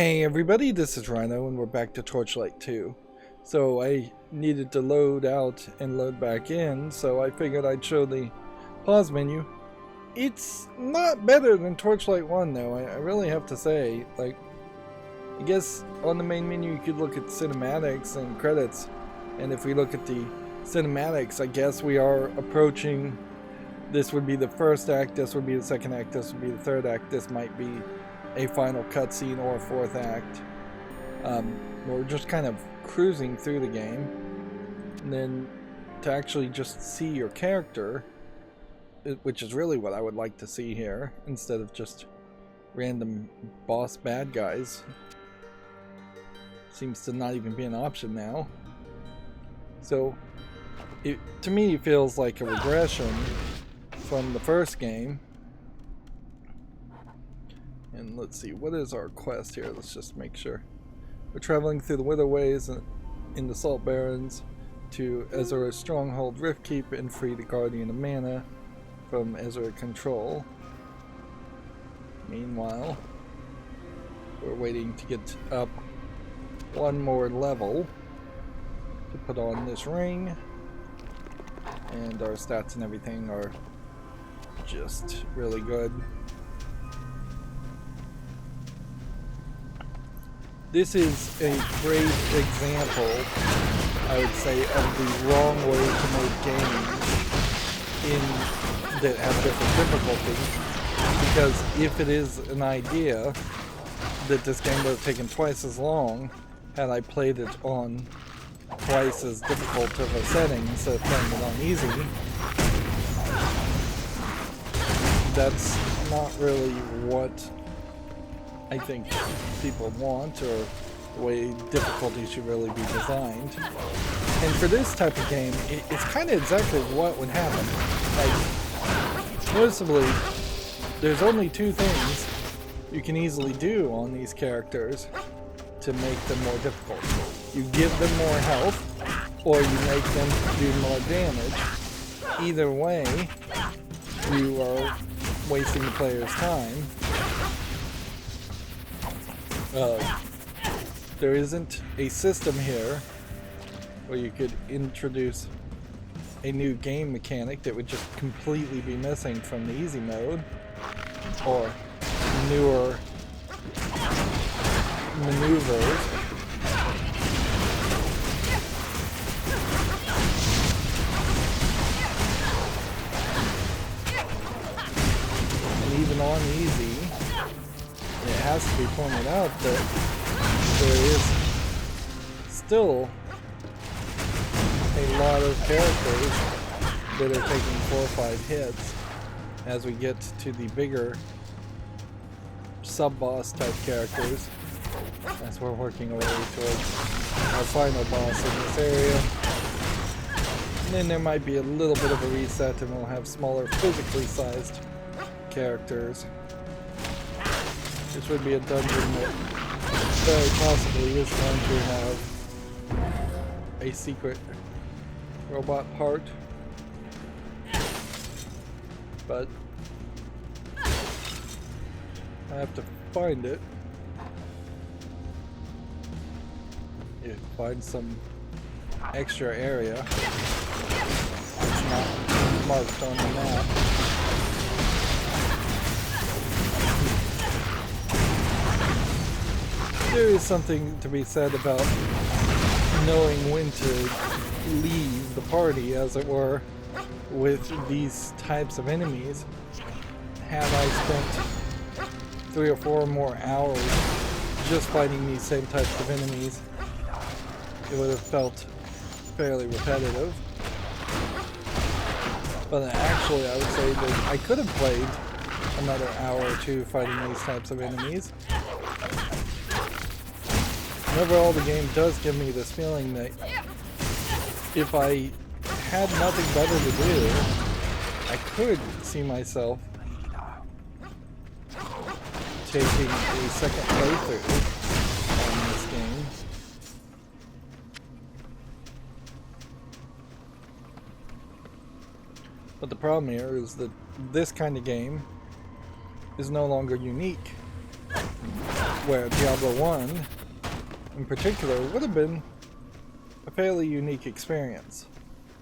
Hey everybody, this is Rydo and we're back to Torchlight 2. So I needed to load out and load back in, so I figured I'd show the pause menu. It's not better than Torchlight 1 though, I really have to say. Like, I guess on the main menu you could look at cinematics and credits, and if we look at the cinematics, I guess we are approaching, this would be the first act, this would be the second act, this would be the third act, this might be a final cutscene or a fourth act. We're just kind of cruising through the game, and then to actually just see your character, which is really what I would like to see here, instead of just random boss bad guys, seems to not even be an option now. So to me it feels like a regression from the first game. And let's see, what is our quest here? Let's just make sure. We're traveling through the Witherways in the Salt Barrens to Ezra's stronghold Riftkeep and free the Guardian of Mana from Ezra control. Meanwhile, we're waiting to get up one more level to put on this ring, and our stats and everything are just really good. This is a great example, I would say, of the wrong way to make games that have different difficulties. Because if it is an idea that this game would have taken twice as long had I played it on twice as difficult of a setting instead of playing it on easy, that's not really what I think people want, or the way difficulty should really be designed. And for this type of game, it's kind of exactly what would happen. Like, noticeably, there's only two things you can easily do on these characters to make them more difficult. You give them more health, or you make them do more damage. Either way, you are wasting the player's time. There isn't a system here where you could introduce a new game mechanic that would just completely be missing from the easy mode, or newer maneuvers. And even on easy, it has to be pointed out that there is still a lot of characters that are taking 4 or 5 hits as we get to the bigger sub-boss type characters, as we're working our way towards our final boss in this area. And then there might be a little bit of a reset and we'll have smaller physically sized characters. This would be a dungeon that very possibly is going to have a secret robot part, but I have to find it. You find some extra area that's not marked on the map. There is something to be said about knowing when to leave the party, as it were, with these types of enemies. Had I spent 3 or 4 more hours just fighting these same types of enemies, it would have felt fairly repetitive. But actually, I would say that I could have played another hour or 2 fighting these types of enemies. Overall, the game does give me this feeling that if I had nothing better to do, I could see myself taking a second playthrough on this game. But the problem here is that this kind of game is no longer unique. where Diablo 1 in particular would have been a fairly unique experience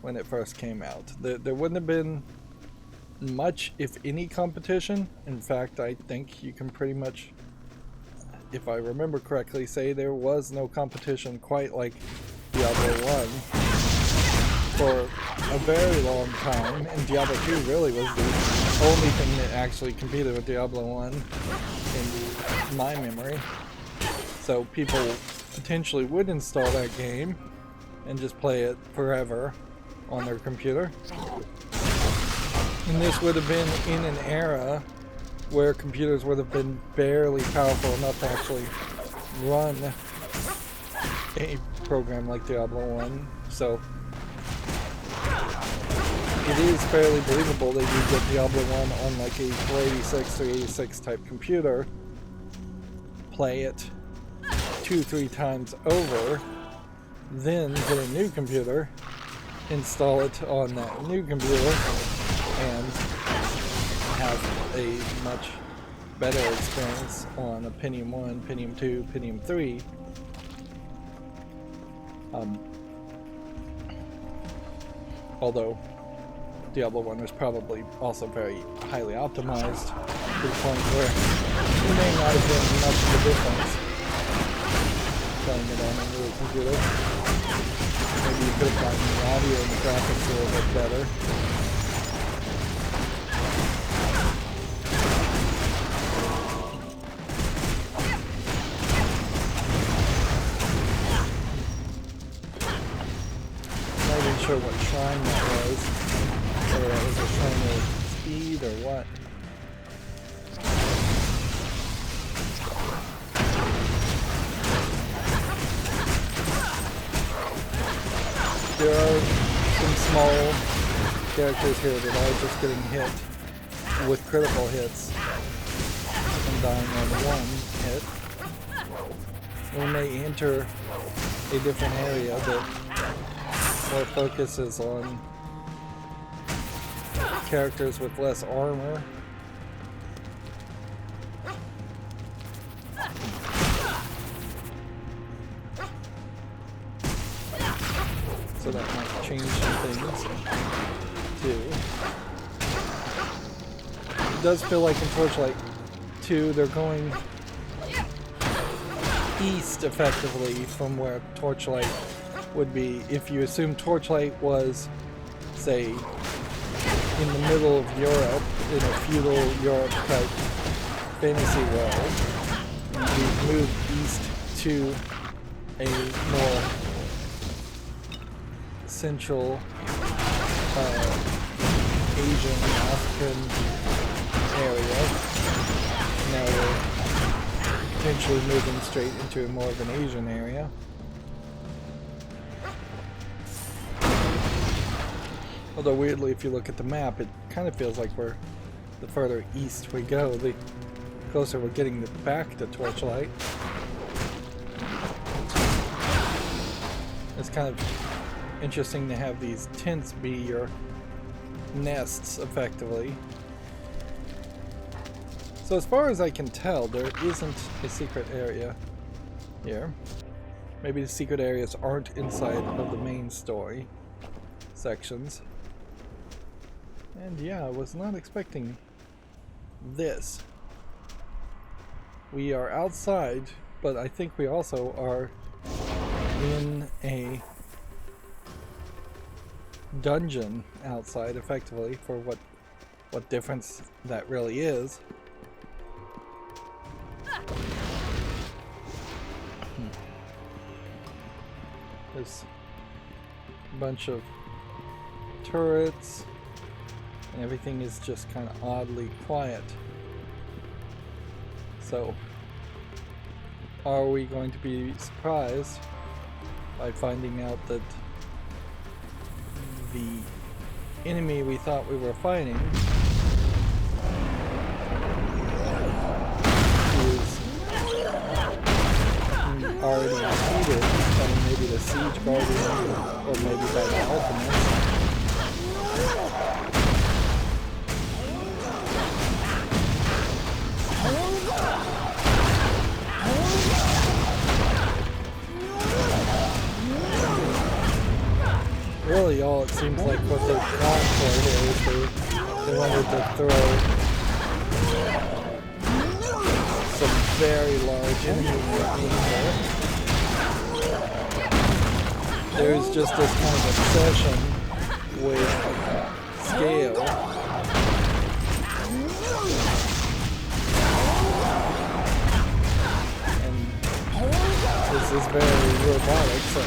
when it first came out. There wouldn't have been much, if any, competition. In fact, I think you can pretty much, if I remember correctly, say there was no competition quite like Diablo 1 for a very long time, and Diablo 2 really was the only thing that actually competed with Diablo 1 in my memory. So people potentially would install that game and just play it forever on their computer. And this would have been in an era where computers would have been barely powerful enough to actually run a program like Diablo 1. So it is fairly believable that you get Diablo 1 on like a 486, 386 type computer, play it 2-3 times over, then get a new computer, install it on that new computer, and have a much better experience on a Pentium 1, Pentium 2, Pentium 3. Although Diablo 1 was probably also very highly optimized to the point where it may not have been much of a difference playing it on a newer computer. Maybe you could have gotten the audio and the graphics a little bit better. Not even sure what shrine that was. Whether that was a shrine of speed or what. There are some small characters here that are just getting hit with critical hits and dying on one hit. When they enter a different area that more focuses on characters with less armor, so that might change some things too. It does feel like in Torchlight 2 they're going east effectively from where Torchlight would be. If you assume Torchlight was, say, in the middle of Europe, in a feudal Europe type fantasy world, we've moved east to a more central Asian, African area. Now we're potentially moving straight into more of an Asian area. Although weirdly, if you look at the map, it kind of feels like the further east we go, the closer we're getting back to Torchlight. It's kind of interesting to have these tents be your nests, effectively. So as far as I can tell, there isn't a secret area here. Maybe the secret areas aren't inside of the main story sections. And yeah, I was not expecting this. We are outside, but I think we also are in a dungeon outside, effectively, for what difference that really is. There's a bunch of turrets, and everything is just kind of oddly quiet. So, are we going to be surprised by finding out that the enemy we thought we were fighting is already defeated by maybe the Siege Guardian or maybe by the Alchemist? really all it seems like what they've gone for here is they wanted to throw some very large enemy in here. There's just this kind of obsession with scale. And this is very robotic, so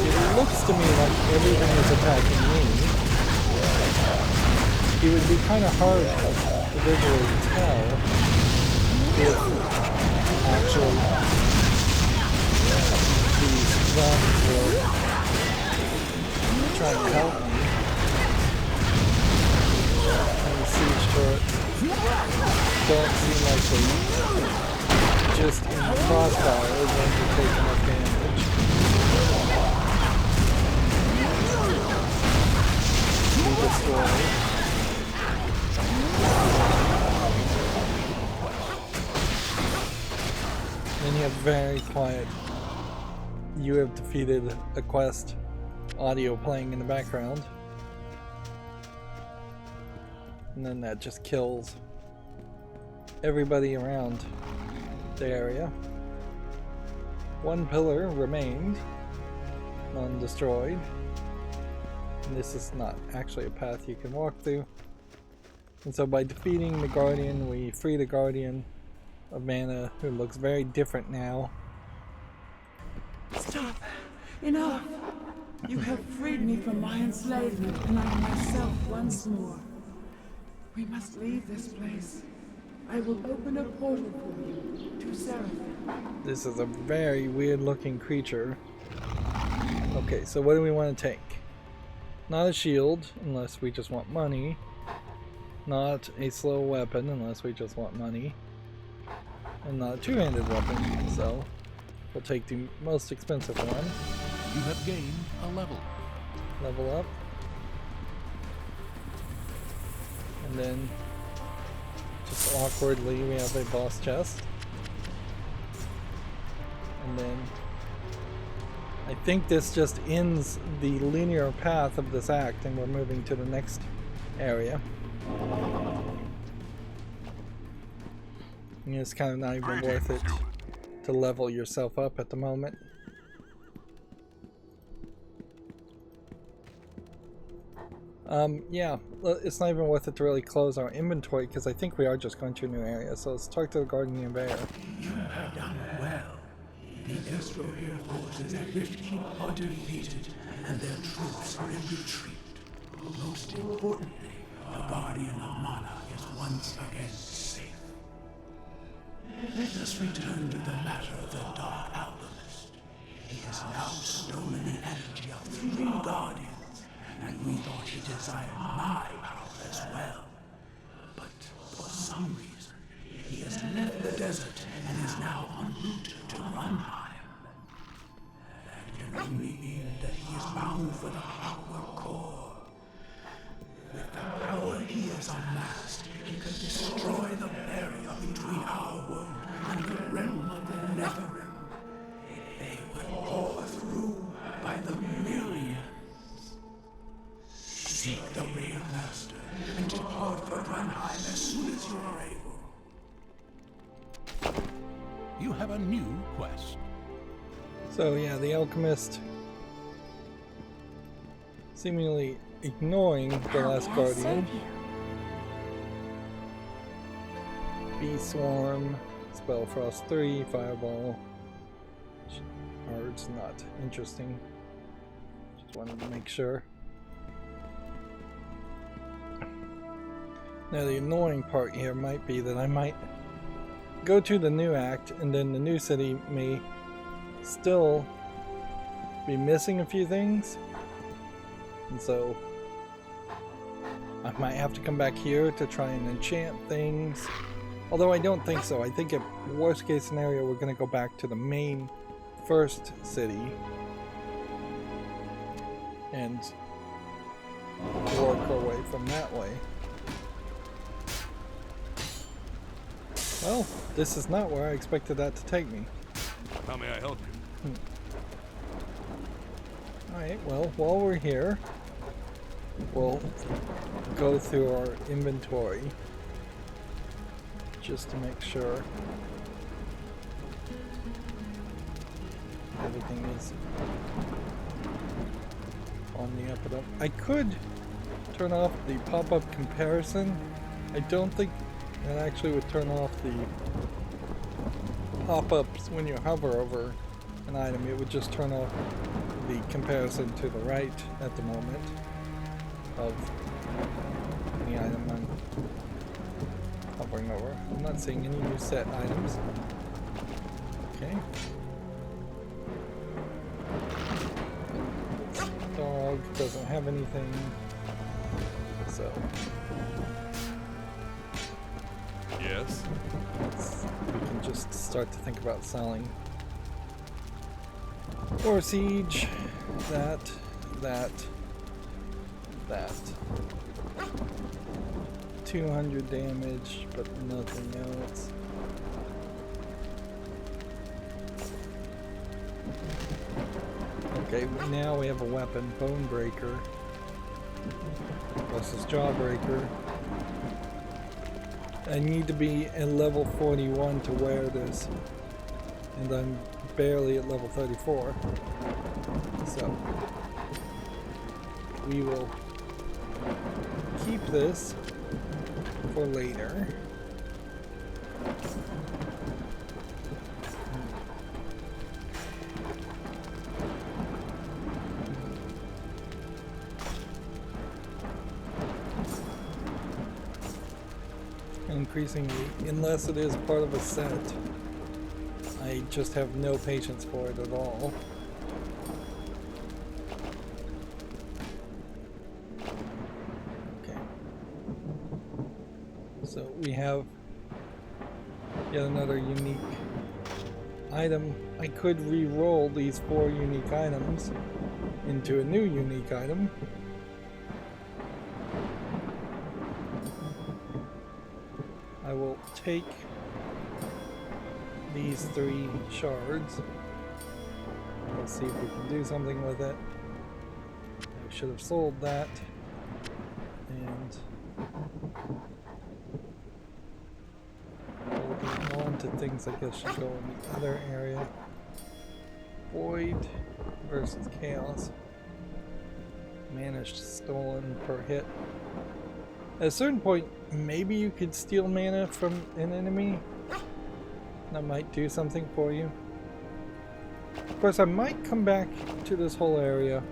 it looks to me like everything is attacking me. It would be kind of hard to visually tell if actually these zombies will try to help me. And the siege turrets don't seem like they just in crossfire are going to take enough damage. Be destroyed. Then you have very quiet, you have defeated a quest audio playing in the background. And then that just kills everybody around the area. One pillar remained, non-destroyed. And this is not actually a path you can walk through. And so by defeating the Guardian, we free the Guardian of Mana, who looks very different now. Stop! Enough! You have freed me from my enslavement, and I am myself once more. We must leave this place. I will open a portal for you to Seraphim. This is a very weird looking creature. Okay, so what do we want to take? Not a shield, unless we just want money. Not a slow weapon, unless we just want money. And not a two-handed weapon, so we'll take the most expensive one. You have gained a level. Level up. And then, just awkwardly, we have a boss chest. And then, I think this just ends the linear path of this act, and we're moving to the next area. And it's kind of not even worth it to level yourself up at the moment. Yeah, it's not even worth it to really close our inventory because I think we are just going to a new area. So let's talk to the Guardian Bear. You have done well. The Estrohere forces at Rift Keep are defeated, and their troops are in retreat. Most importantly, the Guardian of Mana is once again safe. Let us return to the matter of the Dark Alchemist. He has now stolen the energy of 3 Guardians, and we thought he desired my power as well. But for some reason, he has left the desert and is now en route to Runheim. That can only mean that he is bound for the power core. With the power he has amassed, he could destroy the barrier between our world and the realm of the Netherim. They would pour through by the millions. Seek the real master and depart for Runheim as soon as you are able. You have a new quest. So yeah, the alchemist seemingly ignoring the last Guardian. Bee Swarm, Spellfrost 3, Fireball. Words not interesting. Just wanted to make sure. Now the annoying part here might be that I might go to the new act and then the new city may still be missing a few things. And so I might have to come back here to try and enchant things. Although I don't think so. I think at worst case scenario we're going to go back to the main first city and work our way from that way. Well, this is not where I expected that to take me. How may I help you? Alright, well, while we're here, we'll go through our inventory just to make sure everything is on the up and up. I could turn off the pop-up comparison. I don't think it actually would turn off the pop-ups when you hover over an item. It would just turn off the comparison to the right at the moment of the item I'm hovering over. I'm not seeing any new set items. Okay. Dog doesn't have anything, so Yes. we can just start to think about selling. Or siege, that. 200 damage, but nothing else. Okay, now we have a weapon, Bone Breaker versus Jawbreaker. I need to be at level 41 to wear this, and I'm barely at level 34. So we will keep this for later. Increasingly, unless it is part of a set, I just have no patience for it at all. Okay. So we have yet another unique item. I could re-roll these 4 unique items into a new unique item. I will take these 3 shards. Let's see if we can do something with it. I should have sold that. And holding on to things I guess should go in the other area. Void versus Chaos. Mana stolen per hit. At a certain point, maybe you could steal mana from an enemy. That might do something for you. Of course, I might come back to this whole area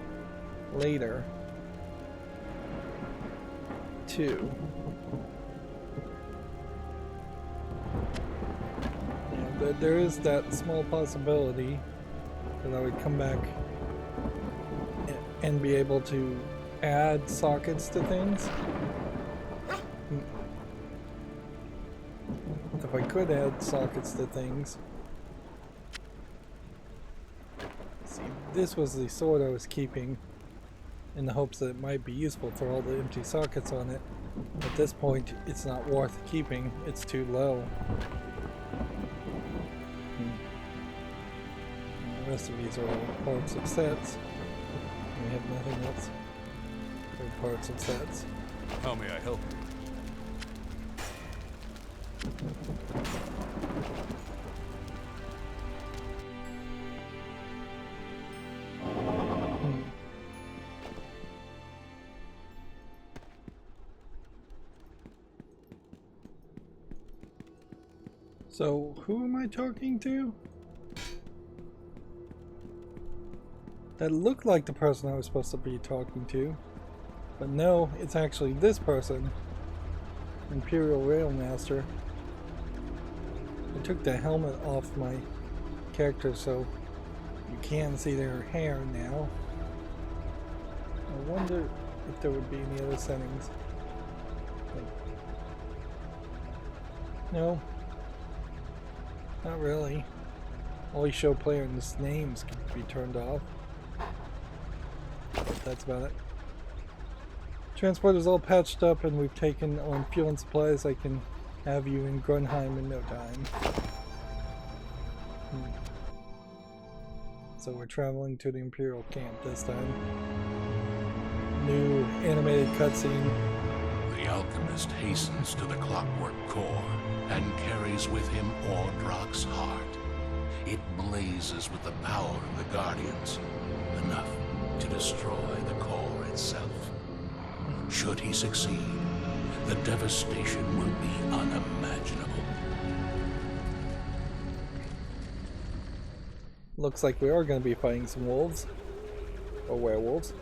later too. Yeah, there is that small possibility that I would come back and be able to add sockets to things. If I could add sockets to things. See, this was the sword I was keeping in the hopes that it might be useful for all the empty sockets on it. At this point, it's not worth keeping. It's too low. And the rest of these are all parts of sets. We have nothing else for parts of sets. How may I help you? So, who am I talking to? That looked like the person I was supposed to be talking to. But no, it's actually this person. Imperial Railmaster. I took the helmet off my character so you can see their hair now. I wonder if there would be any other settings. No. Not really. Only show player and his names can be turned off. But that's about it. Transport is all patched up and we've taken on fuel and supplies. I can have you in Grunheim in no time. So we're traveling to the Imperial camp this time. New animated cutscene. The alchemist hastens to the clockwork core and carries with him Ordrock's heart. It blazes with the power of the Guardians, enough to destroy the core itself. Should he succeed, the devastation will be unimaginable. Looks like we are going to be fighting some wolves. Or werewolves.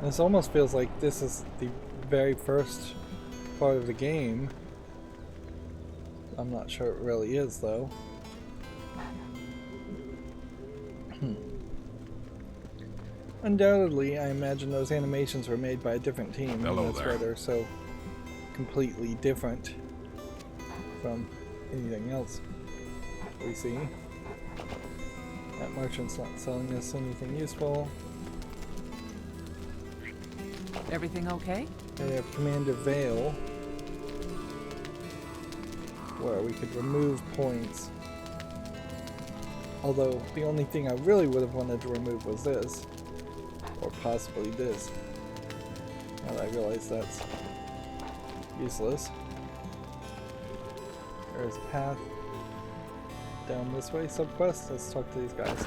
This almost feels like this is the very first part of the game. I'm not sure it really is, though. Undoubtedly, I imagine those animations were made by a different team. Hello That's there. why they're so completely different from anything else we see. That merchant's not selling us anything useful. Everything okay? They have Commander Vale, where we could remove points. Although the only thing I really would have wanted to remove was this, or possibly this. Now that I realize that's useless. There's a path down this way. Subquest. Let's talk to these guys.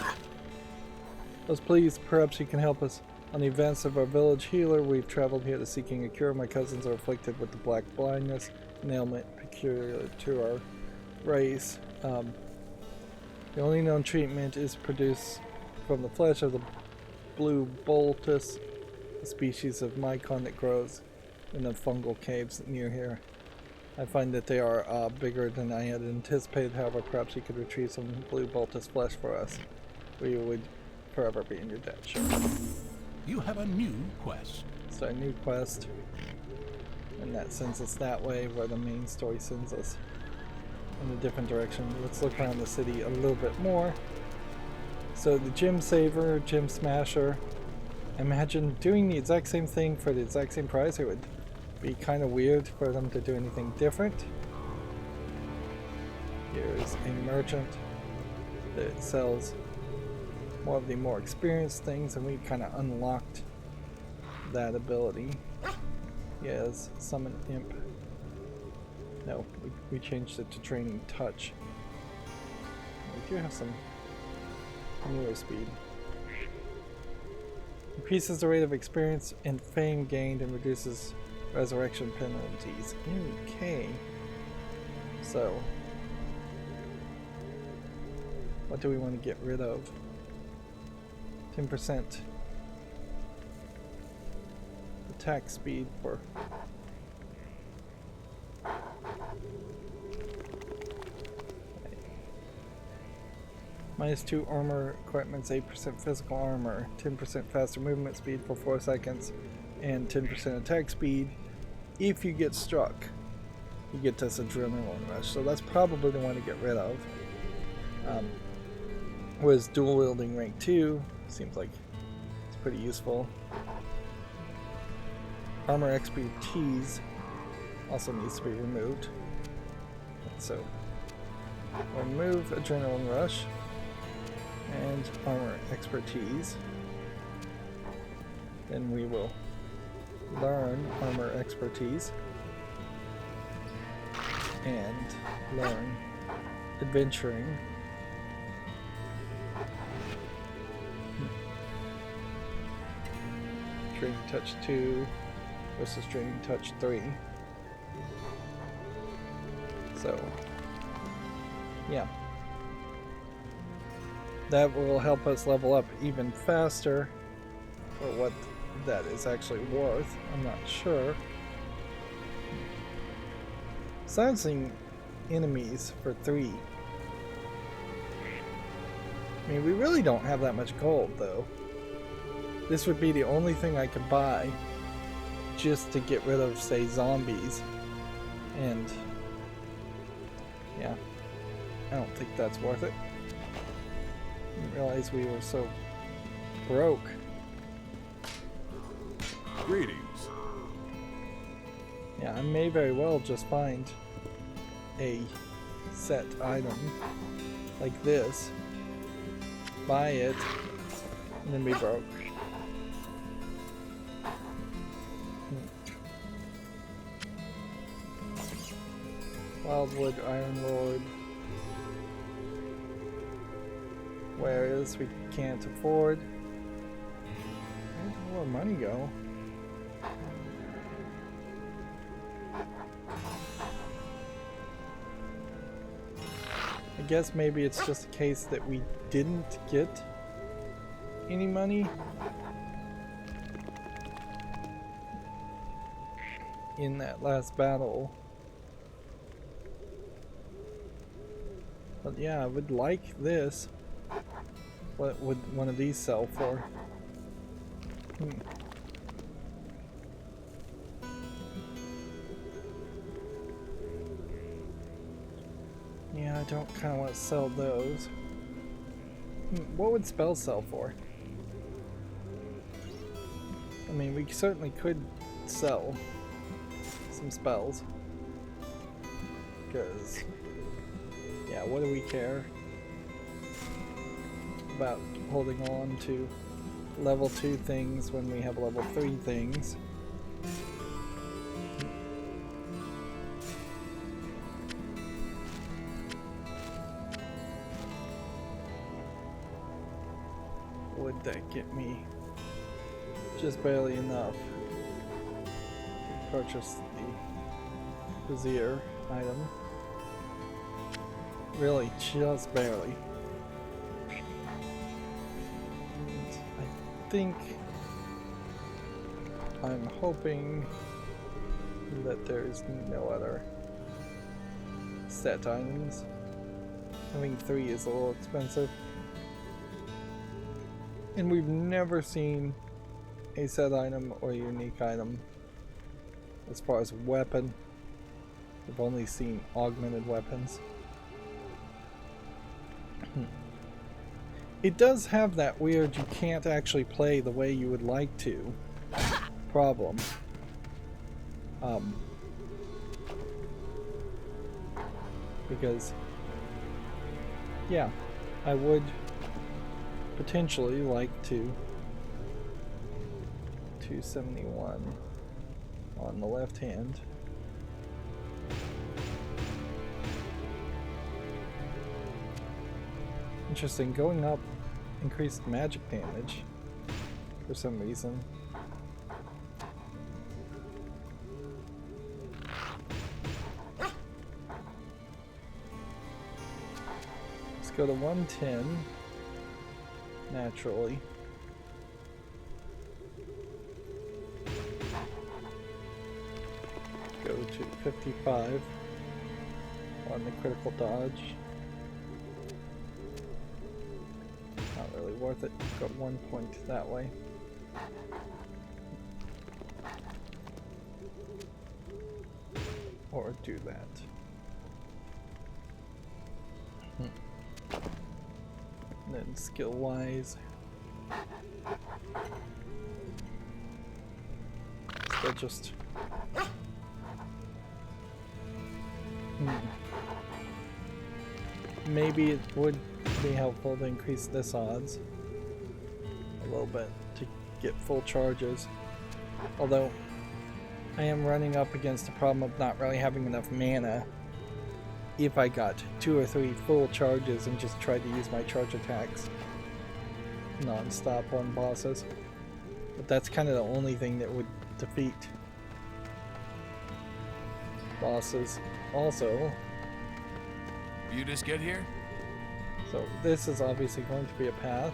Let's please, perhaps you can help us. On the advance of our village healer, we've traveled here to seeking a cure. My cousins are afflicted with the black blindness, an ailment peculiar to our race. The only known treatment is produced from the flesh of the blue boltus, a species of mycon that grows in the fungal caves near here. I find that they are bigger than I had anticipated. However, perhaps you could retrieve some blue boltus flesh for us. We would forever be in your debt. Sure. You have a new quest. So a new quest, and that sends us that way where the main story sends us in a different direction. Let's look around the city a little bit more. So the Gem Saver, Gem Smasher, imagine doing the exact same thing for the exact same price. It would be kind of weird for them to do anything different. Here's a merchant that sells more of the more experienced things, and we kind of unlocked that ability. Yes, summon imp. No, we changed it to training touch. We do have some newer speed. Increases the rate of experience and fame gained and reduces resurrection penalties. Okay. So, what do we want to get rid of? 10% attack speed for -2 armor equipments, 8% physical armor, 10% faster movement speed for 4 seconds, and 10% attack speed. If you get struck, you get this adrenaline rush. So that's probably the one to get rid of. Was dual wielding rank 2. Seems like it's pretty useful. Armor expertise also needs to be removed. So remove adrenaline rush and armor expertise. Then we will learn armor expertise and learn adventuring. Training touch 2 versus training touch 3. So, yeah. That will help us level up even faster for what that is actually worth. I'm not sure. Silencing enemies for 3. I mean, we really don't have that much gold, though. This would be the only thing I could buy just to get rid of, say, zombies. And yeah, I don't think that's worth it. Didn't realize we were so broke. Greetings. Yeah, I may very well just find a set item like this, buy it, and then be broke. Wildwood Iron Lord. Whereas we can't afford. Where'd all our money go? I guess maybe it's just a case that we didn't get any money in that last battle. But yeah, I would like this. What would one of these sell for? Yeah, I don't kind of want to sell those. What would spells sell for? I mean, we certainly could sell some spells. Because, yeah, what do we care about holding on to level 2 things when we have level 3 things? Would that get me just barely enough to purchase the Brazier item? Really, just barely. And I think I'm hoping that there's no other set items. Having 3 is a little expensive. And we've never seen a set item or a unique item as far as weapon. We've only seen augmented weapons. It does have that weird you can't actually play the way you would like to problem. Because, yeah, I would potentially like to 271 on the left hand. Interesting, going up increased magic damage for some reason. Let's go to 110 naturally. Go to 55 on the critical dodge. Not really worth it. Got 1 point that way. Or do that. And then skill wise, still just maybe it would be helpful to increase this odds a little bit to get full charges, although I am running up against the problem of not really having enough mana if I got 2 or 3 full charges and just tried to use my charge attacks non-stop on bosses. But that's kind of the only thing that would defeat bosses also. You just get here? So this is obviously going to be a path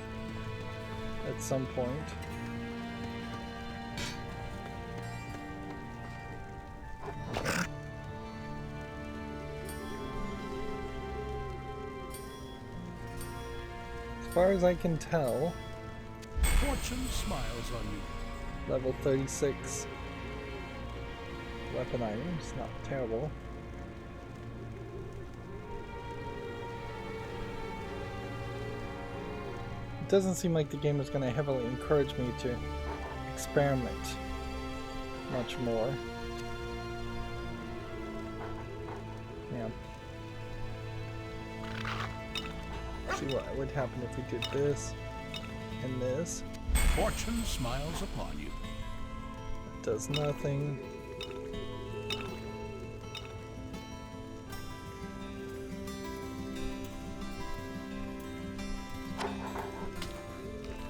at some point. As far as I can tell, Fortune smiles on you. level 36 weapon items, not terrible. It doesn't seem like the game is going to heavily encourage me to experiment much more. Yeah. See what would happen if we did this and this. Fortune smiles upon you. It does nothing.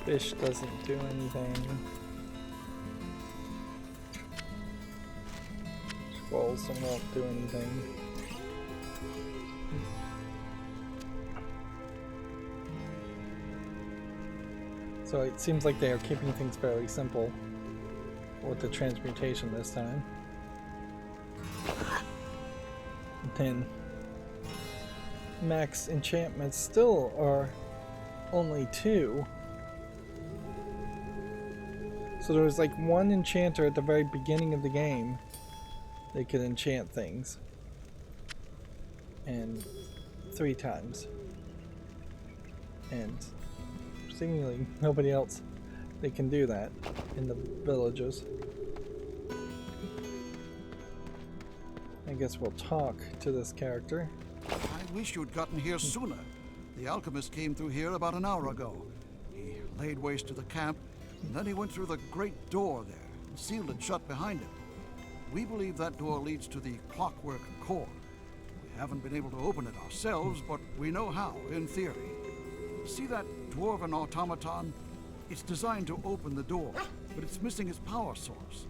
Fish doesn't do anything. Scrolls won't do anything. So it seems like they are keeping things fairly simple with the transmutation this time. And then max enchantments still are only 2. So there was like one enchanter at the very beginning of the game that could enchant things. And 3 times. And seemingly nobody else that can do that in the villages. I guess we'll talk to this character. I wish you'd gotten here sooner. The alchemist came through here about an hour ago. He laid waste to the camp, and then he went through the great door there and sealed it shut behind him. We believe that door leads to the clockwork core. We haven't been able to open it ourselves, but we know how, in theory. See that dwarven automaton? It's designed to open the door, but it's missing its power source.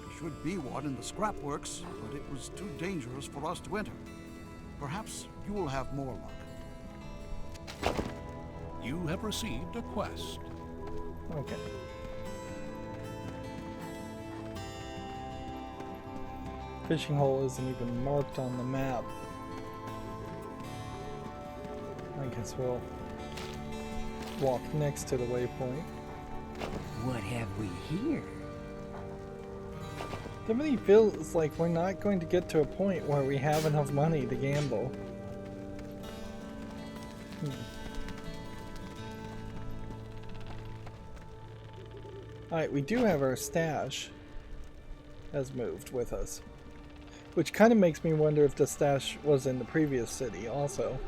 There should be one in the scrapworks, but it was too dangerous for us to enter. Perhaps you will have more luck. You have received a quest. Okay. Fishing hole isn't even marked on the map. I guess we'll walk next to the waypoint. What have we here? Definitely feels like we're not going to get to a point where we have enough money to gamble. Alright, we do have our stash has moved with us. Which kind of makes me wonder if the stash was in the previous city also.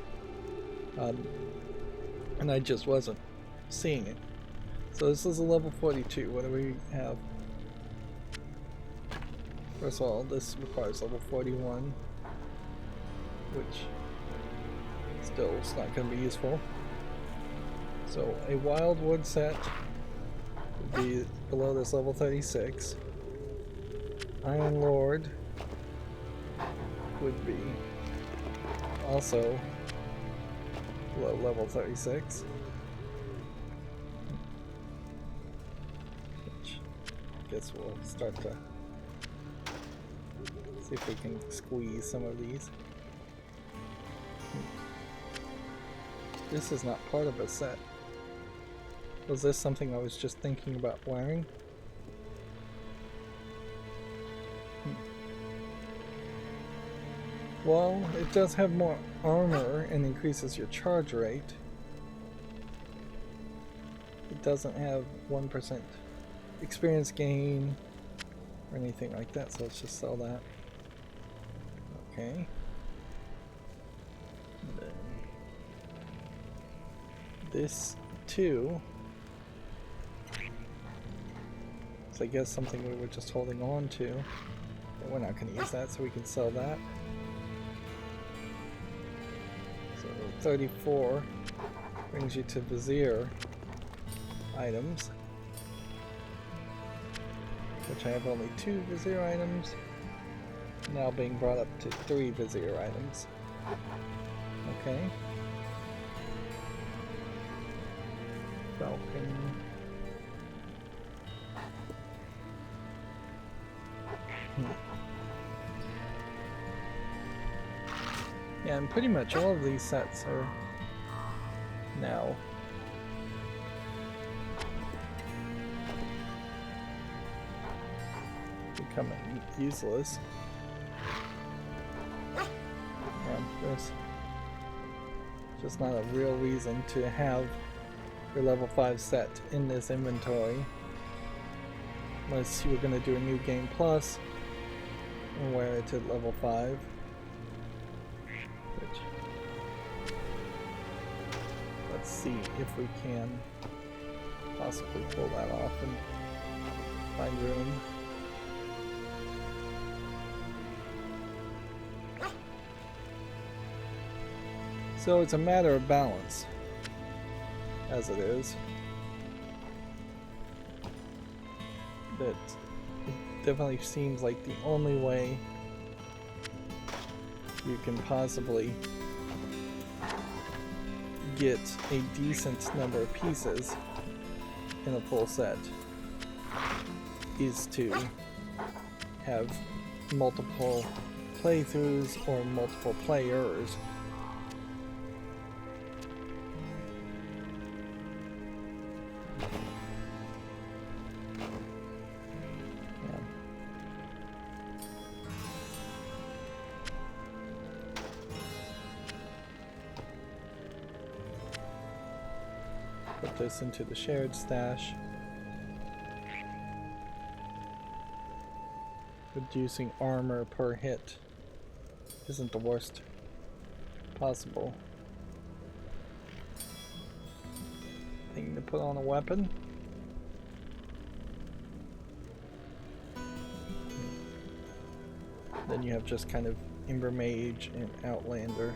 And I just wasn't seeing it. So this is a level 42. What do we have? First of all, this requires level 41, which still is not going to be useful. So a wildwood set would be below this level 36. Iron Lord would be also below level 36. Which I guess we'll start to see if we can squeeze some of these. This is not part of a set. Was this something I was just thinking about wearing? Well, it does have more armor and increases your charge rate. It doesn't have 1% experience gain or anything like that, so let's just sell that. Okay. And then this too. So I guess something we were just holding on to. But we're not going to use that, so we can sell that. So 34 brings you to Vizier items. Which I have only 2 Vizier items. Now being brought up to 3 Vizier items. Okay. Falcon. Yeah, and pretty much all of these sets are now becoming useless. And there's just not a real reason to have your level 5 set in this inventory unless you were going to do a new game plus and wear it to level 5. Which, let's see if we can possibly pull that off and find room. So it's a matter of balance, as it is. That it definitely seems like the only way you can possibly get a decent number of pieces in a full set is to have multiple playthroughs or multiple players. Put this into the shared stash. Reducing armor per hit isn't the worst possible thing to put on a weapon. Then you have just kind of Ember Mage and Outlander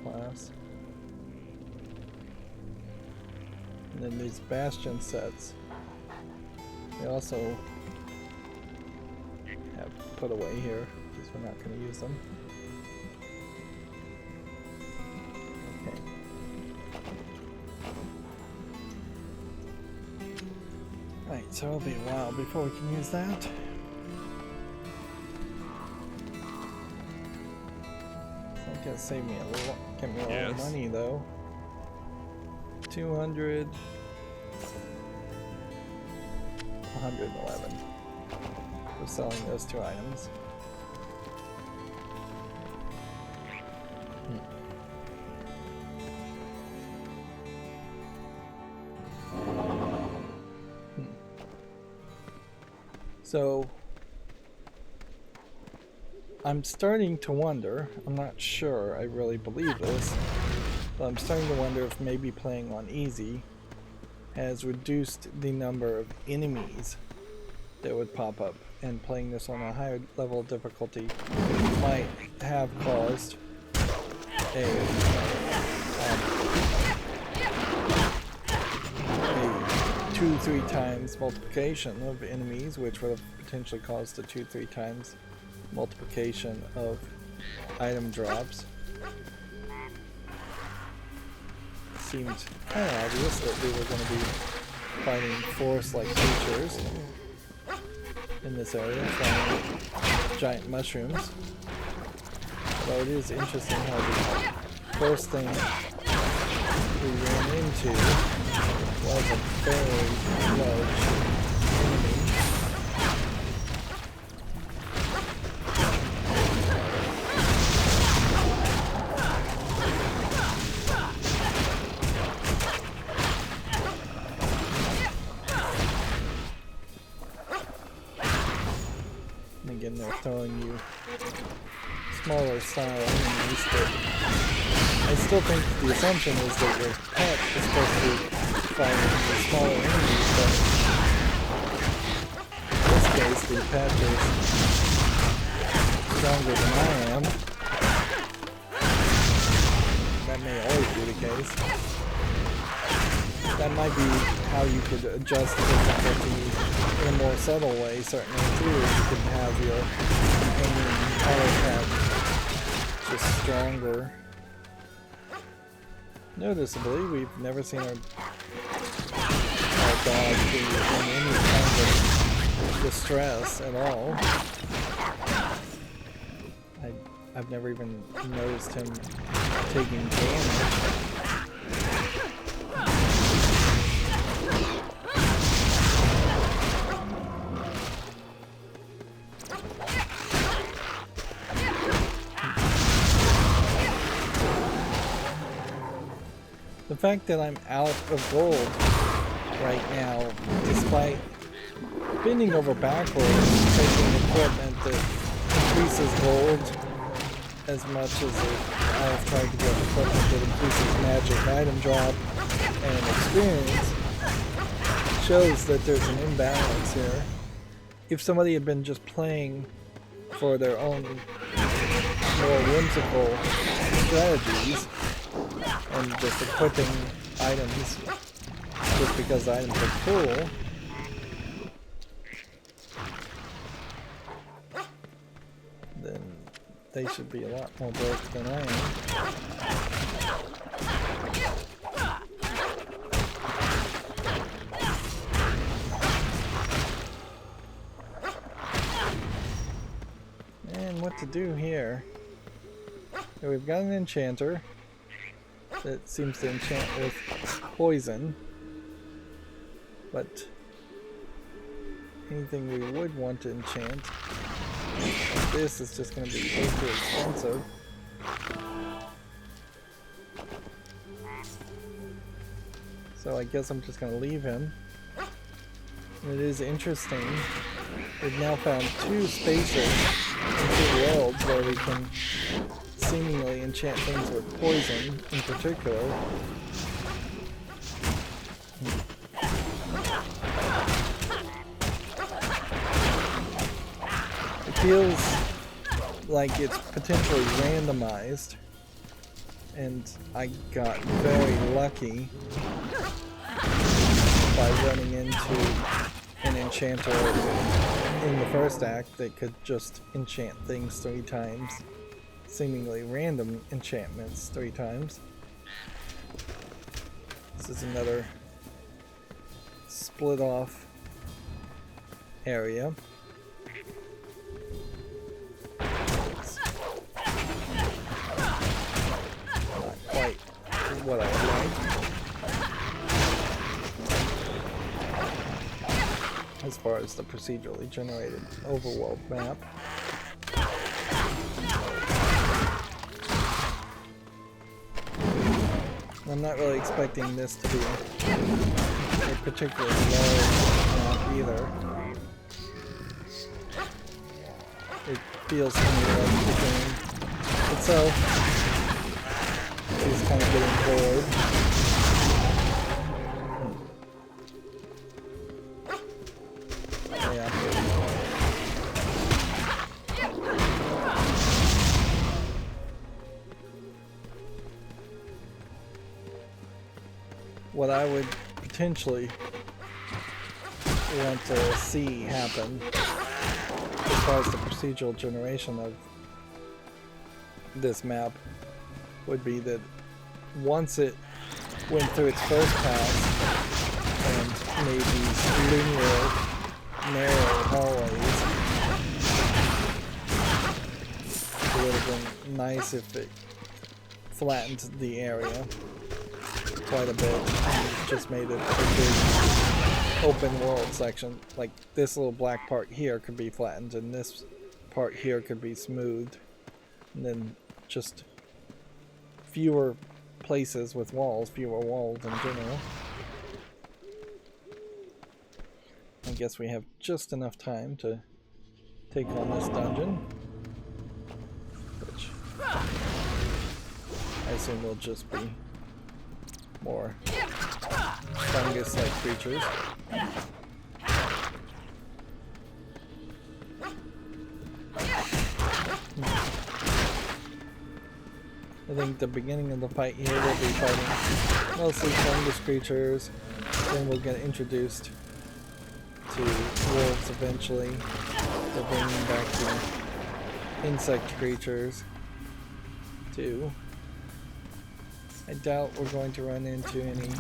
class. And then these Bastion sets, they also have put away here because we're not going to use them. Okay. Right, so it'll be a while before we can use that. It's not going to save me a little, get me a lot of money though. 200, 111 for selling those 2 items. So I'm starting to wonder, I'm not sure I really believe this, but I'm starting to wonder if maybe playing on easy has reduced the number of enemies that would pop up, and playing this on a higher level of difficulty might have caused a 2-3 times multiplication of enemies, which would have potentially caused a 2-3 times multiplication of item drops. Seemed kind of obvious that we were going to be fighting forest-like creatures in this area, flying giant mushrooms. Though it is interesting how the first thing we ran into was a very large enemy. Again, they're throwing you smaller style enemies, but I still think the assumption is that your pet is supposed to be fighting the smaller enemies, but in this case the pet is stronger than I am. That may always be the case. That might be how you could adjust the difficulty in a more subtle way, certainly too. You could have your companion auto pet just stronger. Noticeably, we've never seen our dog be in any kind of distress at all. I've never even noticed him taking damage. The fact that I'm out of gold right now, despite bending over backwards, taking equipment that increases gold as much as I've tried to get equipment that increases magic item drop and experience, shows that there's an imbalance here. If somebody had been just playing for their own more whimsical strategies and just equipping items just because items are cool, then they should be a lot more broke than I am. And what to do here? So we've got an enchanter that seems to enchant with poison, but anything we would want to enchant, this is just going to be way too expensive. So I guess I'm just going to leave him. And it is interesting. We've now found 2 spaces in 2 worlds where we can seemingly enchant things with poison in particular. It feels like it's potentially randomized, and I got very lucky by running into an enchanter in the first act that could just enchant things 3 times. Seemingly random enchantments 3 times. This is another split off area. It's not quite what I would like as far as the procedurally generated overworld map. I'm not really expecting this to be a particularly large map either. It feels to me like the game itself is kind of getting bored. Yeah. What I would potentially want to see happen as far as the procedural generation of this map would be that once it went through its first pass and made these linear, narrow hallways, it would have been nice if it flattened the area quite a bit and just made it a big open world section. Like this little black part here could be flattened and this part here could be smoothed, and then just fewer places with walls, fewer walls in general. I guess we have just enough time to take on this dungeon, which I assume will just be more fungus-like creatures. I think the beginning of the fight here will be fighting mostly fungus creatures, then we'll get introduced to wolves eventually. They're bringing back the insect creatures too. I doubt we're going to run into any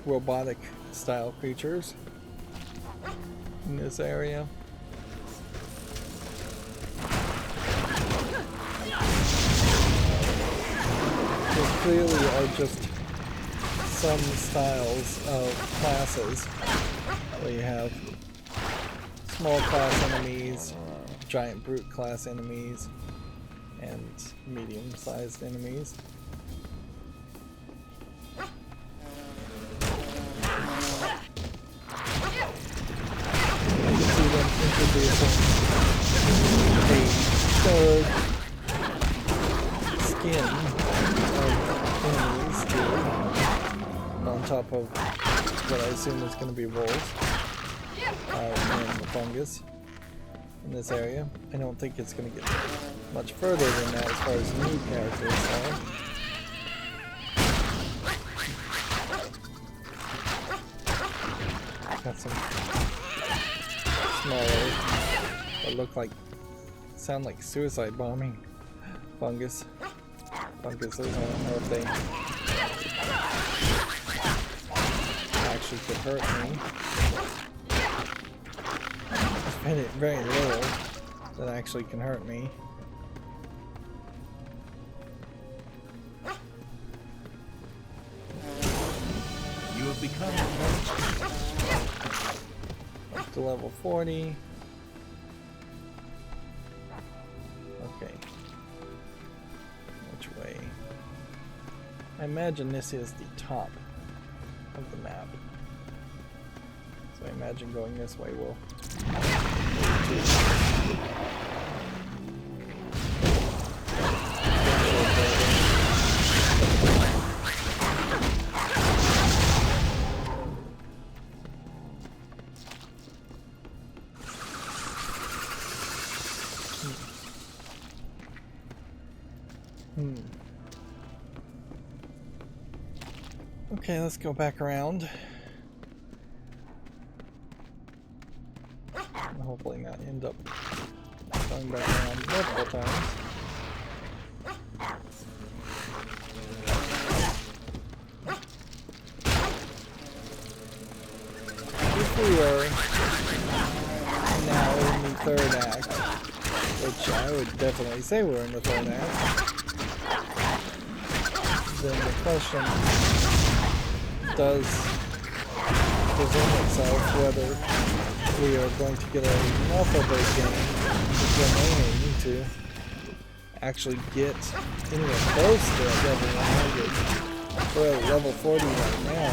robotic style creatures in this area. There clearly are just some styles of classes where you have small class enemies, giant brute class enemies, and medium-sized enemies. introducing a third skin of enemies here, on top of what I assume is going to be wolves and the fungus in this area. I don't think it's going to get much further than that as far as new characters are. Got some smaller that look like, sound like suicide bombing fungus. Funguses, I don't know if they actually could hurt me. There's very little that actually can hurt me. You have become Up to level 40. Okay. Which way? I imagine this is the top of the map. So I imagine going this way will. Okay, let's go back around. And hopefully not end up going back around multiple times. If we are now in the third act, which I would definitely say we're in the third act, then the question does present itself whether we are going to get enough of a game remaining to actually get anywhere close to level 100. We're at level 40 right now.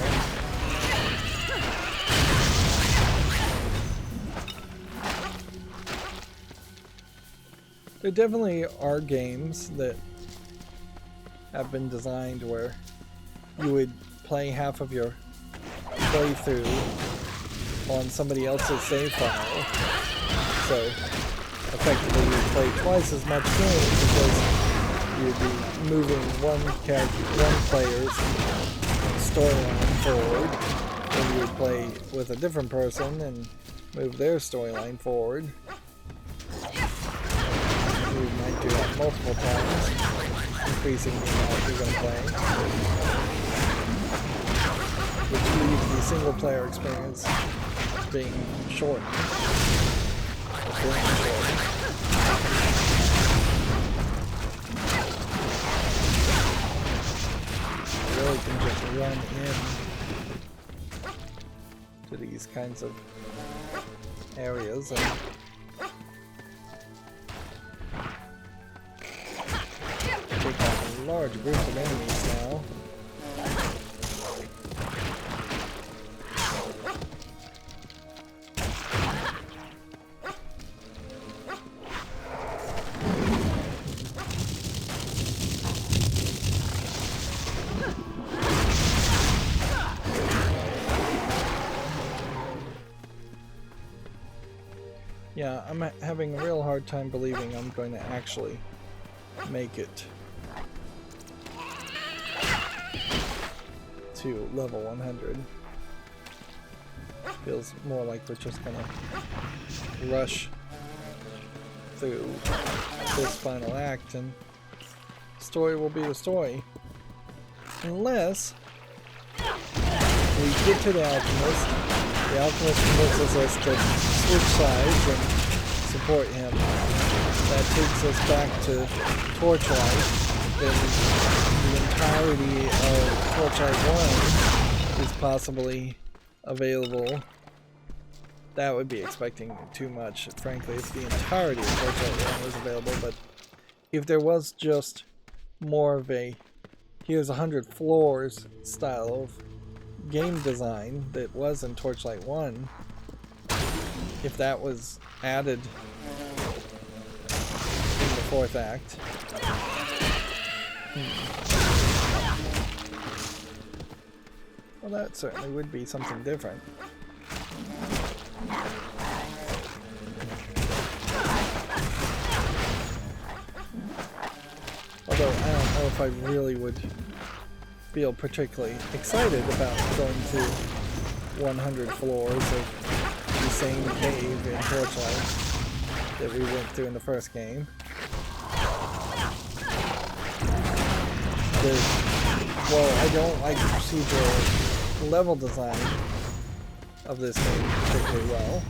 There definitely are games that have been designed where you would play half of your playthrough on somebody else's save file, so effectively you'd play twice as much game because you'd be moving one player's storyline forward, and you would play with a different person and move their storyline forward. You might do that multiple times, increasing the amount you're going to play, which leaves the single player experience being short. You really can just run in to these kinds of areas and take on large groups of enemies now. Yeah, I'm having a real hard time believing I'm going to actually make it to level 100. Feels more like we're just gonna rush through this final act and the story will be the story. Unless we get to the Alchemist convinces us to switch sides and support him. That takes us back to Torchlight. Then the entirety of Torchlight 1 is possibly available. That would be expecting too much, frankly, if the entirety of Torchlight 1 was available, but if there was just more of a here's 100 floors style of game design that was in Torchlight 1, if that was added in the 4th act. Well, that certainly would be something different. Although I don't know if I really would feel particularly excited about going to 100 floors of the same cave in Torchlight that we went through in the first game. Well, I don't like the procedural level design of this game particularly well.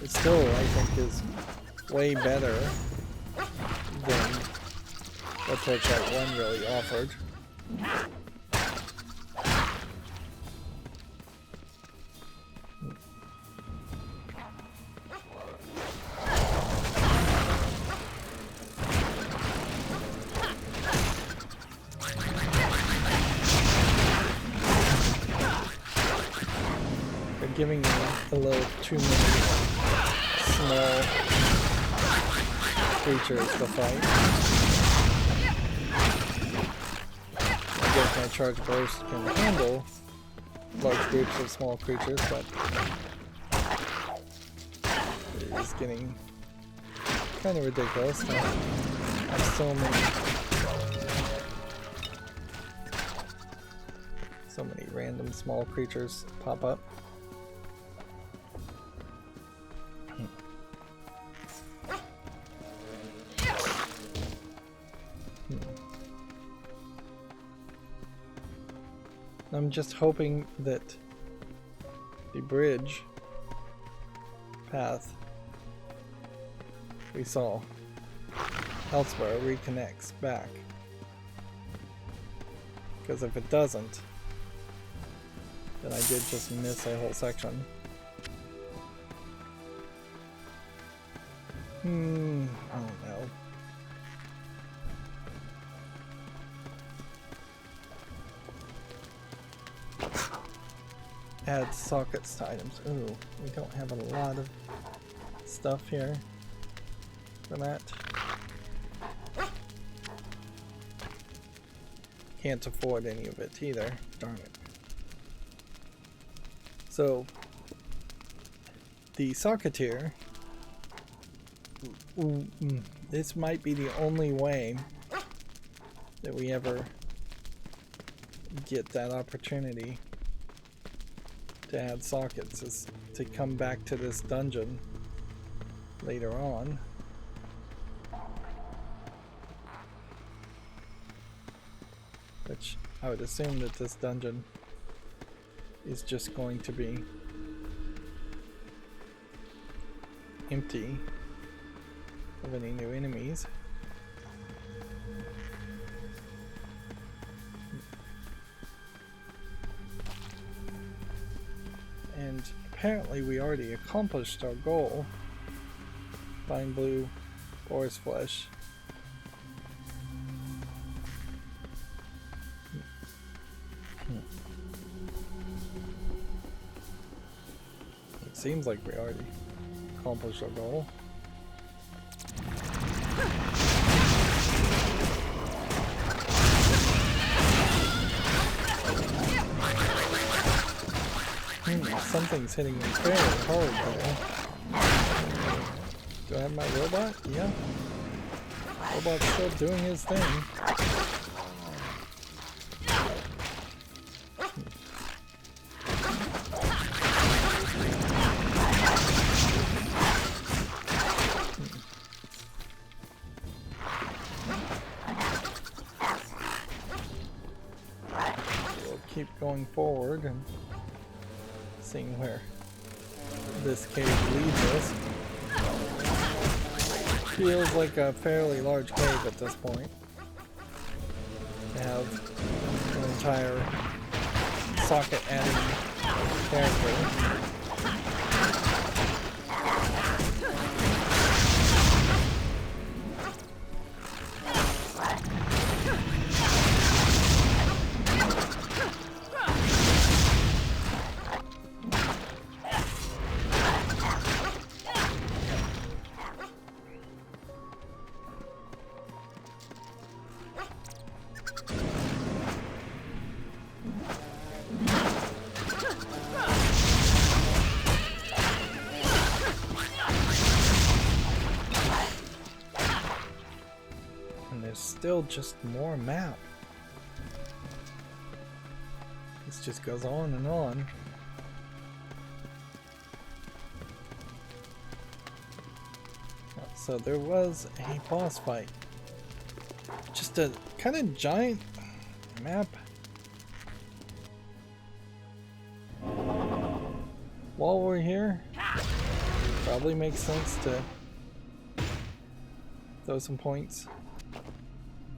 It still, I think, is way better than what Torchlight 1 really offered. They're giving me a little too many small creatures to fight. I guess my charge burst can handle large groups of small creatures, but it is getting kind of ridiculous to have so many random small creatures pop up. I'm just hoping that the bridge path we saw elsewhere reconnects back. Because if it doesn't, then I did just miss a whole section. I don't know. Add sockets to items. Ooh, we don't have a lot of stuff here for that. Can't afford any of it either. Darn it. So, the socketeer, this might be the only way that we ever get that opportunity to add sockets, is to come back to this dungeon later on. Which I would assume that this dungeon is just going to be empty of any new enemies. And apparently we already accomplished our goal. Find blue boar's flesh. It seems like we already accomplished our goal. Something's hitting me very hard there. Do I have my robot? Yeah. Robot's still doing his thing. We'll keep going forward and seeing where this cave leads us. Feels like a fairly large cave at this point. We have an entire socket adding character. there's still just more map. This just goes on and on. So there was a boss fight. Just a kind of giant map. While we're here, probably makes sense to throw some points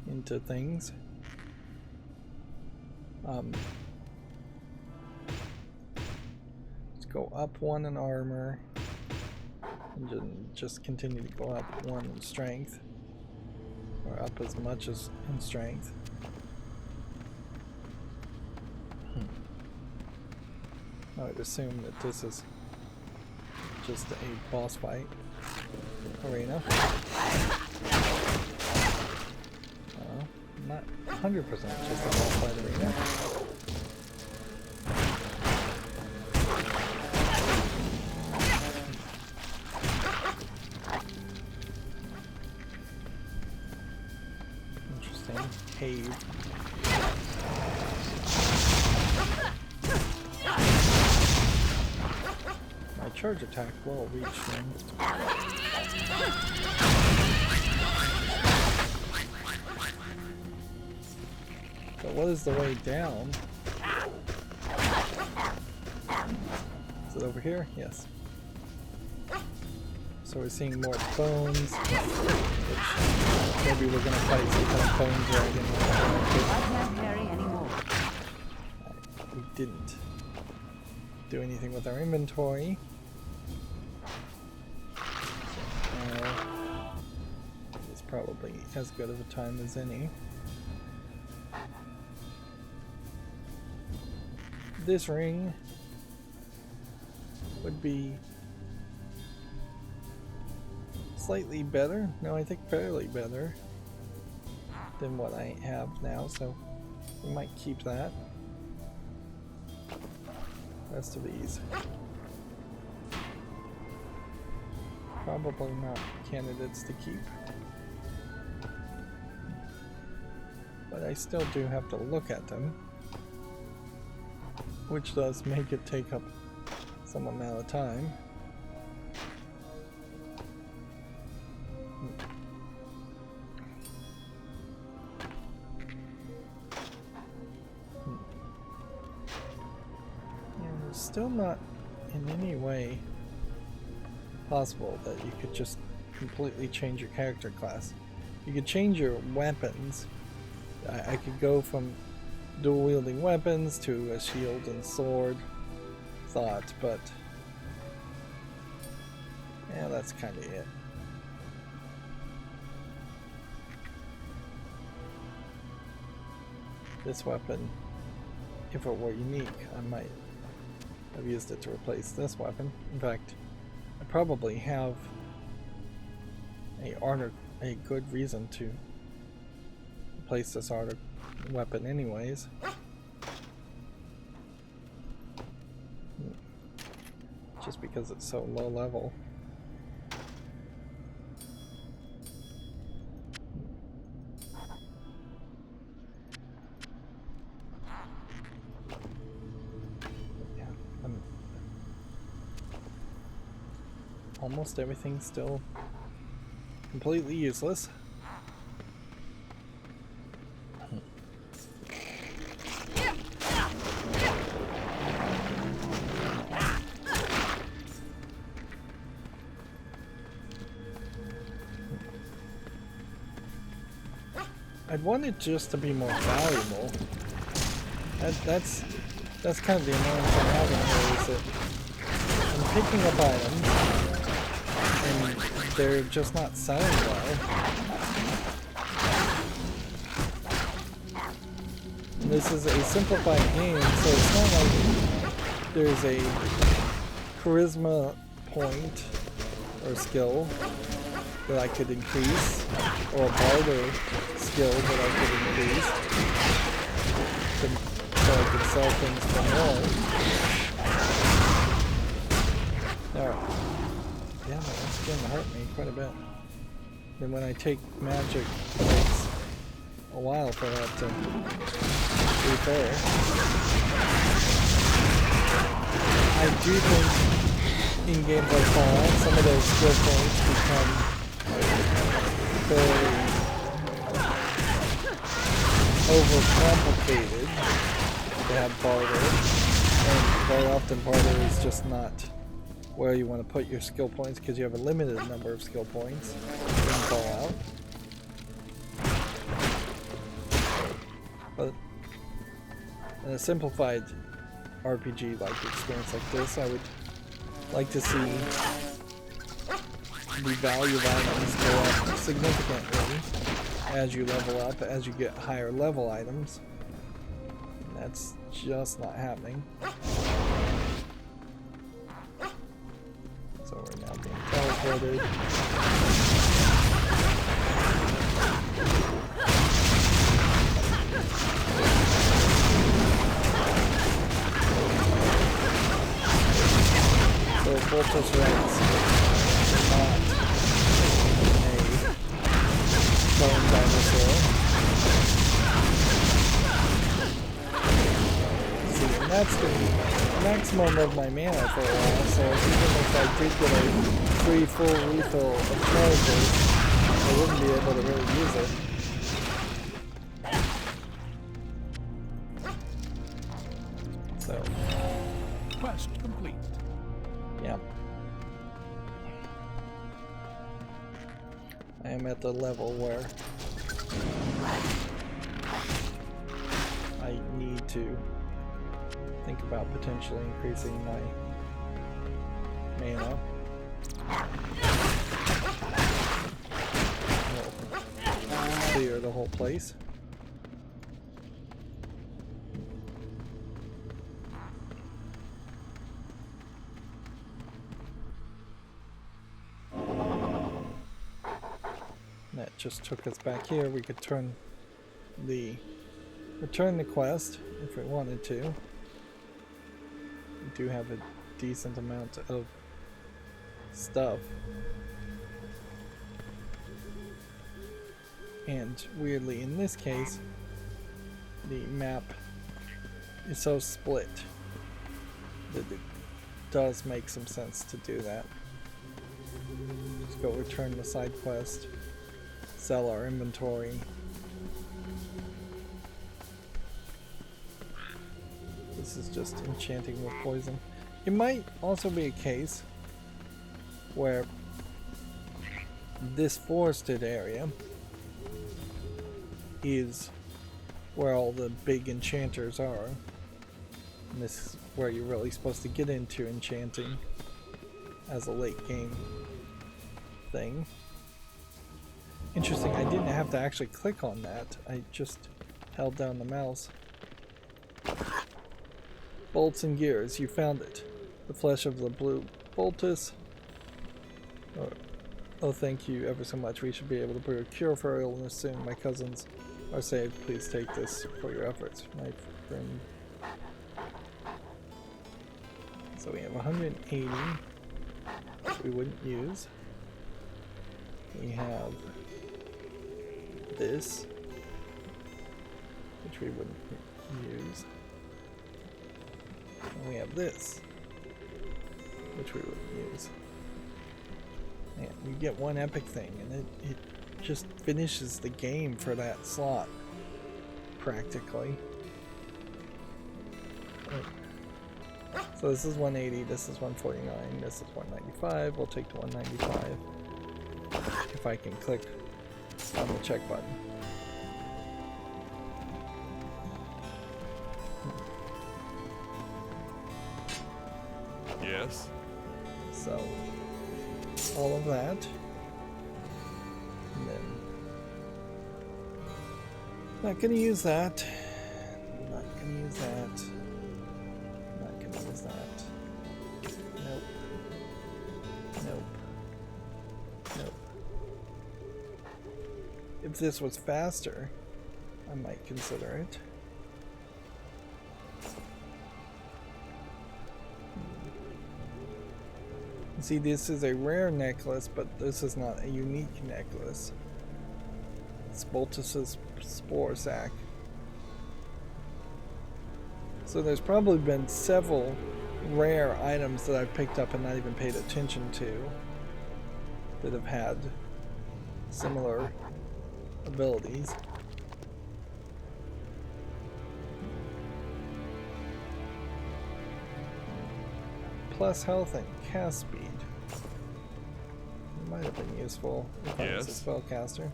into things. Let's go up 1 in armor and just continue to go up 1 in strength, or up as much as in strength. I would assume that this is just a boss fight arena. Not 100% just a boss fight arena. Interesting. Cave. My charge attack will reach him. But what is the way down? Is it over here? Yes. So we're seeing more bones, which maybe we're gonna fight some kind of bone dragon. I can't carry anymore. We didn't do anything with our inventory. It's probably as good of a time as any. This ring would be slightly better, no, I think fairly better than what I have now, so we might keep that. Rest of these probably not candidates to keep, but I still do have to look at them, which does make it take up some amount of time. And it's still not in any way possible that you could just completely change your character class. You could change your weapons. I could go from dual wielding weapons to a shield and sword thought, but yeah, that's kind of it. This weapon, if it were unique, I might have used it to replace this weapon. In fact, I probably have a good reason to replace this weapon anyways. Just because it's so low level. Yeah, almost everything's still completely useless. I'd want it just to be more valuable. That's kind of the annoyance I'm having here, is that I'm picking up items and they're just not selling well. And this is a simplified game, so it's not like there's a charisma point or skill that I could increase, or a barter skill that I could increase, so I could sell things for more. Alright. Yeah, that's going to hurt me quite a bit. Then when I take magic, it's a while for that to refill. I do think in games like Fallout, some of those skill points become very overcomplicated to have barter, and very often barter is just not where you want to put your skill points because you have a limited number of skill points in Fallout. But in a simplified RPG like experience like this, I would like to see the value of items go up significantly as you level up, as you get higher level items. And that's just not happening. So we're now being teleported. So Voltus Rex is not a bone dinosaur. See, and that's the maximum of my mana for a while, so even if I did get a free full refill of charges, I wouldn't be able to really use it. So, Quest complete. yeah. I am at the level where I need to think about potentially increasing my mana. We'll clear the whole place. That just took us back here. We could return the quest if we wanted to. We do have a decent amount of stuff. And weirdly, in this case, the map is so split that it does make some sense to do that. Let's go return the side quest. Sell our inventory. This is just enchanting with poison. It might also be a case where this forested area is where all the big enchanters are. And this is where you're really supposed to get into enchanting as a late game thing. Interesting, I didn't have to actually click on that. I just held down the mouse. Bolts and gears, you found it. The flesh of the blue Boltus. Oh, thank you ever so much. We should be able to brew a cure for our illness soon. My cousins are saved. Please take this for your efforts. My friend. So we have 180, which we wouldn't use. We have this, which we wouldn't use. And we have this, which we wouldn't use. And you get one epic thing, and it just finishes the game for that slot, practically. So this is 180, this is 149, this is 195. We'll take the 195 if I can click on the check button. Yes. So all of that, and then not gonna use that. Not gonna use that. Not gonna use that. Nope. Nope. Nope. If this was faster, I might consider it. See, this is a rare necklace, but this is not a unique necklace. It's Boltus's spore sack. So there's probably been several rare items that I've picked up and not even paid attention to that have had similar abilities. Plus health and cast speed. Might have been useful if I was a spellcaster.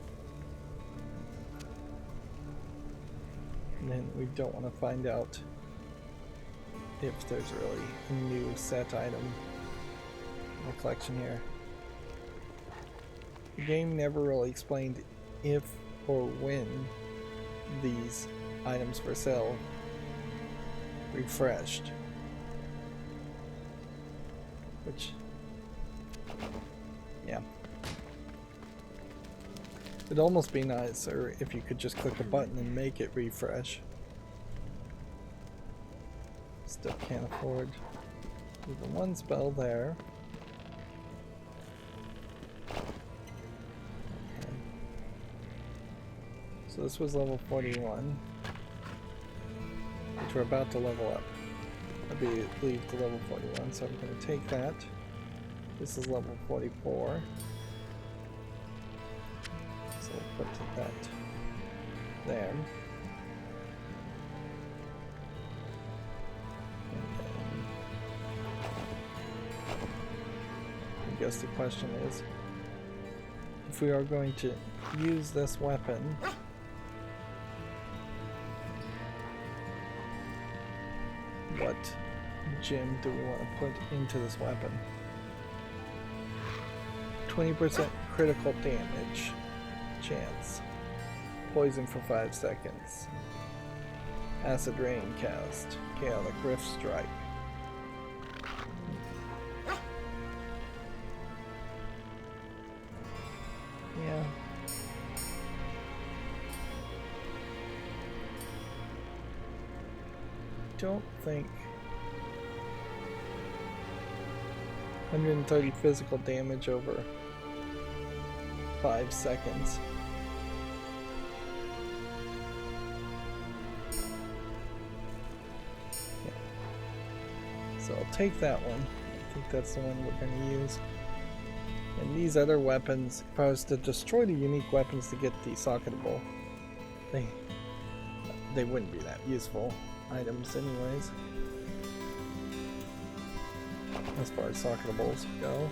And then we don't want to find out if there's really a new set item in the collection here. The game never really explained if or when these items for sale refreshed. Which, yeah. It'd almost be nicer if you could just click a button and make it refresh. Still can't afford even one spell there. Okay. So this was level 41, which we're about to level up. I believe to level 41, so I'm going to take that. This is level 44. So we'll put that there. And then I guess the question is, if we are going to use this weapon, what gem do we want to put into this weapon? 20% critical damage chance. Poison for 5 seconds. Acid rain cast. Chaotic rift strike. Yeah. Don't think 130 physical damage over 5 seconds. Yeah. So I'll take that one. I think that's the one we're going to use. And these other weapons, if I was to destroy the unique weapons to get the socketable, they wouldn't be that useful items anyways, as far as socketables go.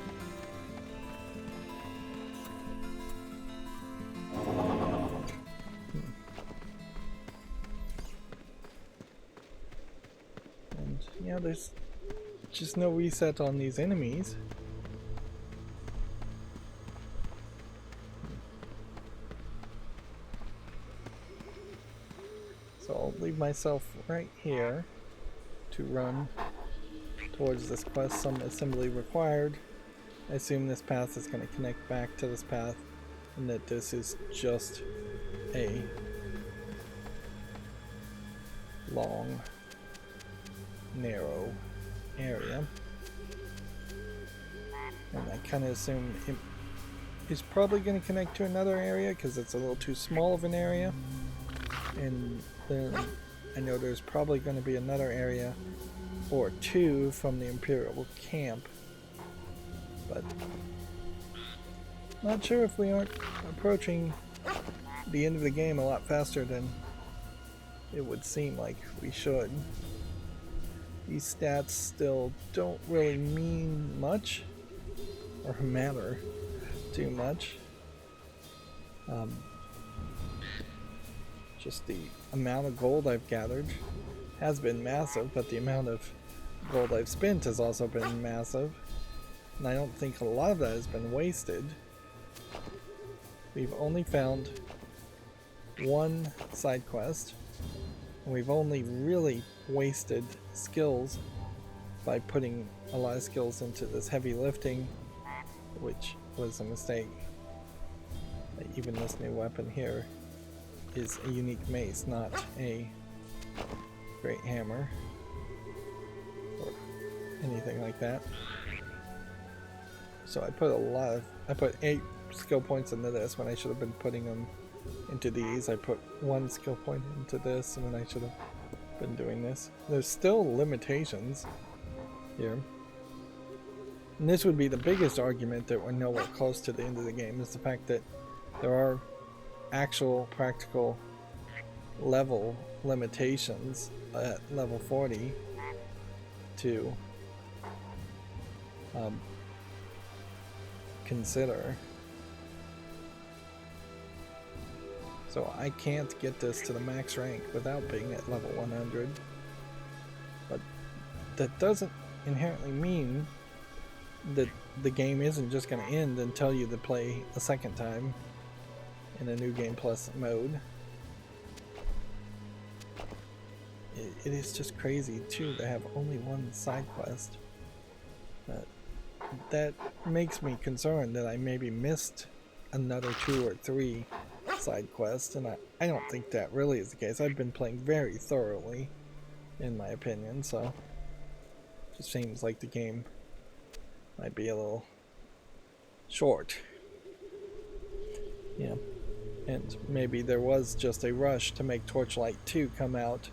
And yeah, there's just no reset on these enemies. So I'll leave myself right here to run towards this quest. Some assembly required. I assume this path is going to connect back to this path, and that this is just a long, narrow area. And I kind of assume it is probably going to connect to another area because it's a little too small of an area. And then I know there's probably going to be another area or two from the Imperial camp, but not sure if we aren't approaching the end of the game a lot faster than it would seem like we should. These stats still don't really mean much or matter too much. Just the amount of gold I've gathered has been massive, but the amount of gold I've spent has also been massive, and I don't think a lot of that has been wasted. We've only found one side quest, and we've only really wasted skills by putting a lot of skills into this heavy lifting, which was a mistake. Even this new weapon here is a unique mace, not a great hammer or anything like that. So I put 8 skill points into this when I should have been putting them into these. I put 1 skill point into this, and then I should have been doing this. There's still limitations here. And this would be the biggest argument that we're nowhere close to the end of the game, is the fact that there are actual practical level limitations at level 40 to consider. So I can't get this to the max rank without being at level 100. But that doesn't inherently mean that the game isn't just going to end and tell you to play a second time in a new game plus mode. It is just crazy too to have only one side quest. That makes me concerned that I maybe missed another 2 or 3 side quests, and I don't think that really is the case. I've been playing very thoroughly, in my opinion, so it just seems like the game might be a little short. Yeah, and maybe there was just a rush to make Torchlight 2 come out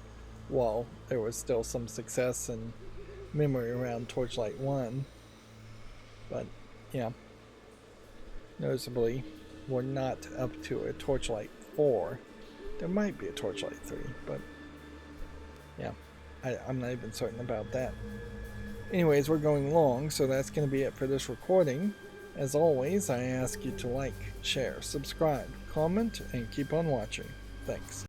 while there was still some success and memory around Torchlight 1. But yeah, noticeably we're not up to a Torchlight 4. There might be a Torchlight 3, but yeah, I'm not even certain about that. Anyways, we're going long, so that's going to be it for this recording. As always, I ask you to like, share, subscribe, comment, and keep on watching. Thanks.